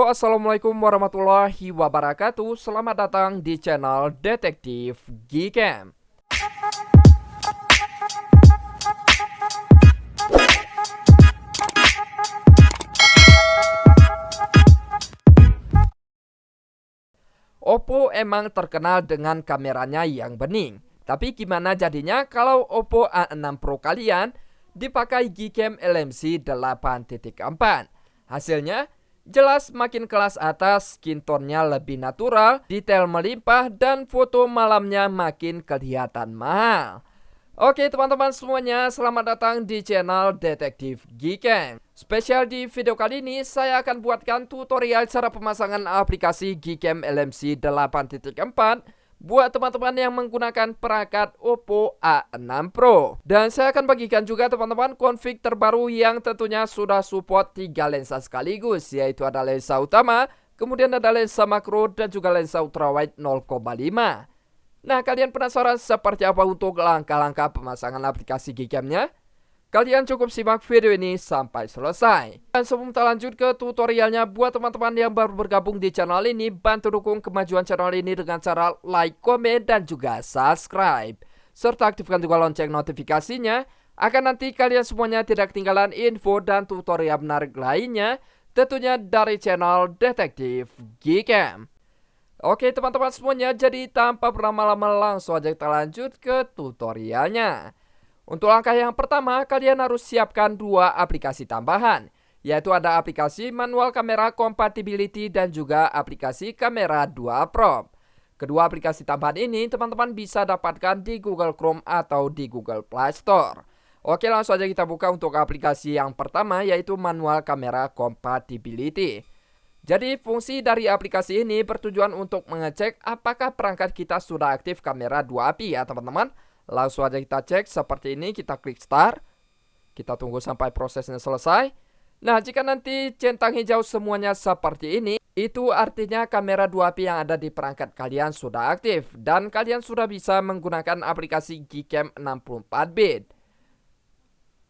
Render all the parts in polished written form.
Halo, assalamualaikum warahmatullahi wabarakatuh. Selamat datang di channel Detektif Gcam. Oppo emang terkenal dengan kameranya yang bening. Tapi gimana jadinya kalau Oppo A6 Pro kalian dipakai Gcam LMC 8.4? Hasilnya jelas makin kelas atas, skin tone-nya lebih natural, detail melimpah, dan foto malamnya makin kelihatan mahal. Oke teman-teman semuanya, selamat datang di channel Detektif Gcam. Spesial di video kali ini, saya akan buatkan tutorial cara pemasangan aplikasi Gcam LMC 8.4 buat teman-teman yang menggunakan perangkat Oppo A6 Pro. Dan saya akan bagikan juga teman-teman config terbaru yang tentunya sudah support 3 lensa sekaligus, yaitu ada lensa utama, kemudian ada lensa makro, dan juga lensa ultrawide 0,5. Nah, kalian penasaran seperti apa untuk langkah-langkah pemasangan aplikasi Gcam-nya? Kalian cukup simak video ini sampai selesai. Dan sebelum kita lanjut ke tutorialnya, buat teman-teman yang baru bergabung di channel ini, bantu dukung kemajuan channel ini dengan cara like, komen, dan juga subscribe. Serta aktifkan juga lonceng notifikasinya, agar nanti kalian semuanya tidak ketinggalan info dan tutorial menarik lainnya, tentunya dari channel Detektif Gcam. Oke teman-teman semuanya, jadi tanpa berlama-lama langsung aja kita lanjut ke tutorialnya. Untuk langkah yang pertama, kalian harus siapkan 2 aplikasi tambahan, yaitu ada aplikasi manual kamera compatibility dan juga aplikasi kamera 2 prop. Kedua aplikasi tambahan ini teman-teman bisa dapatkan di Google Chrome atau di Google Play Store. Oke, langsung aja kita buka untuk aplikasi yang pertama, yaitu manual kamera compatibility. Jadi fungsi dari aplikasi ini bertujuan untuk mengecek apakah perangkat kita sudah aktif kamera 2API ya teman-teman. Langsung aja kita cek seperti ini, kita klik start. Kita tunggu sampai prosesnya selesai. Nah, jika nanti centang hijau semuanya seperti ini, itu artinya kamera 2API yang ada di perangkat kalian sudah aktif. Dan kalian sudah bisa menggunakan aplikasi Gcam 64-bit.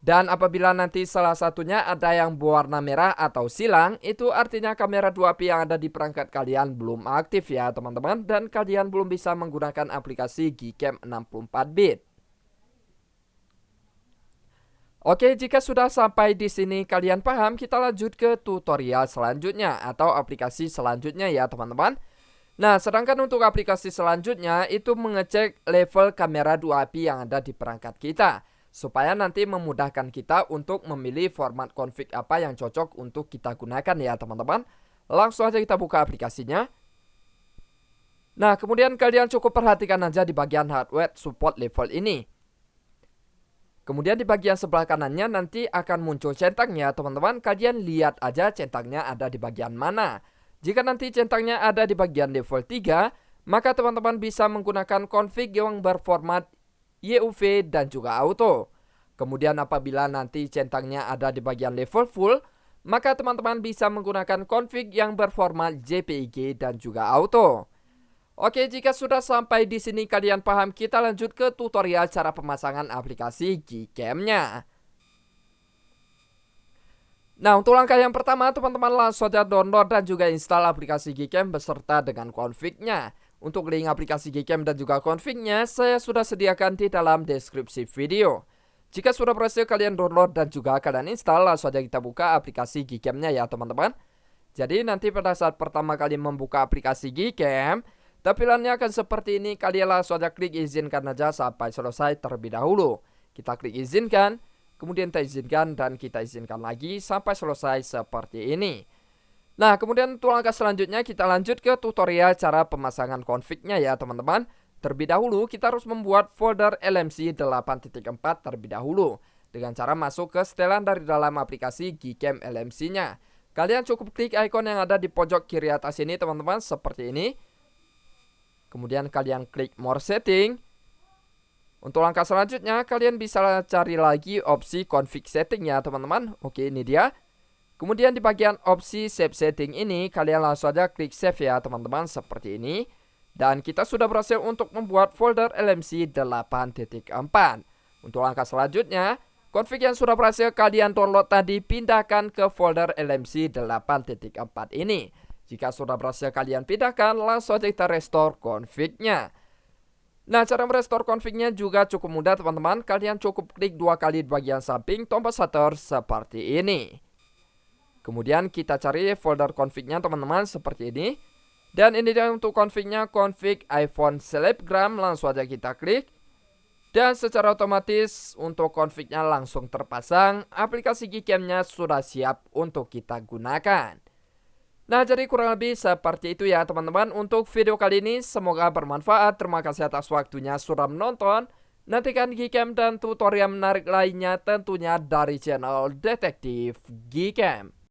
Dan apabila nanti salah satunya ada yang berwarna merah atau silang, itu artinya kamera 2API yang ada di perangkat kalian belum aktif ya teman-teman. Dan kalian belum bisa menggunakan aplikasi Gcam 64-bit. Oke, jika sudah sampai di sini kalian paham, kita lanjut ke tutorial selanjutnya atau aplikasi selanjutnya ya teman-teman. Nah, sedangkan untuk aplikasi selanjutnya itu mengecek level kamera 2API yang ada di perangkat kita, supaya nanti memudahkan kita untuk memilih format config apa yang cocok untuk kita gunakan ya teman-teman. Langsung aja kita buka aplikasinya. Nah, kemudian kalian cukup perhatikan aja di bagian hardware support level ini. Kemudian di bagian sebelah kanannya nanti akan muncul centangnya teman-teman. Kalian lihat aja centangnya ada di bagian mana. Jika nanti centangnya ada di bagian level 3, maka teman-teman bisa menggunakan config yang berformat YUV dan juga auto. Kemudian apabila nanti centangnya ada di bagian level full, maka teman-teman bisa menggunakan config yang berformat JPEG dan juga auto. Oke, jika sudah sampai di sini kalian paham, kita lanjut ke tutorial cara pemasangan aplikasi Gcam-nya. Nah, untuk langkah yang pertama teman-teman langsung saja download dan juga install aplikasi Gcam beserta dengan config-nya. Untuk link aplikasi Gcam dan juga config-nya saya sudah sediakan di dalam deskripsi video. Jika sudah berhasil kalian download dan juga kalian install, langsung saja kita buka aplikasi Gcam-nya ya teman-teman. Jadi nanti pada saat pertama kali membuka aplikasi Gcam, tampilannya akan seperti ini. Kalian langsung saja klik izinkan aja sampai selesai terlebih dahulu. Kita klik izinkan, kemudian kita izinkan dan kita izinkan lagi sampai selesai seperti ini. Nah, kemudian untuk langkah selanjutnya kita lanjut ke tutorial cara pemasangan config-nya ya teman-teman. Terlebih dahulu kita harus membuat folder LMC 8.4 terlebih dahulu dengan cara masuk ke setelan dari dalam aplikasi Gcam LMC-nya. Kalian cukup klik icon yang ada di pojok kiri atas ini teman-teman seperti ini. Kemudian kalian klik more setting. Untuk langkah selanjutnya kalian bisa cari lagi opsi config setting ya teman-teman. Oke, ini dia. Kemudian di bagian opsi save setting ini kalian langsung saja klik save ya teman-teman seperti ini. Dan kita sudah berhasil untuk membuat folder LMC 8.4. Untuk langkah selanjutnya, config yang sudah berhasil kalian download tadi pindahkan ke folder LMC 8.4 ini. Jika sudah berhasil kalian pindahkan, langsung aja kita restore config-nya. Nah, cara merestore config-nya juga cukup mudah teman-teman. Kalian cukup klik 2 kali di bagian samping tombol shutter seperti ini. Kemudian kita cari folder config-nya teman-teman seperti ini. Dan ini dia untuk config-nya, config iPhone Selebgram. Langsung aja kita klik. Dan secara otomatis untuk config-nya langsung terpasang. Aplikasi Gcam-nya sudah siap untuk kita gunakan. Nah, jadi kurang lebih seperti itu ya teman-teman untuk video kali ini. Semoga bermanfaat. Terima kasih atas waktunya sudah menonton. Nantikan Gcam dan tutorial menarik lainnya tentunya dari channel Detektif Gcam.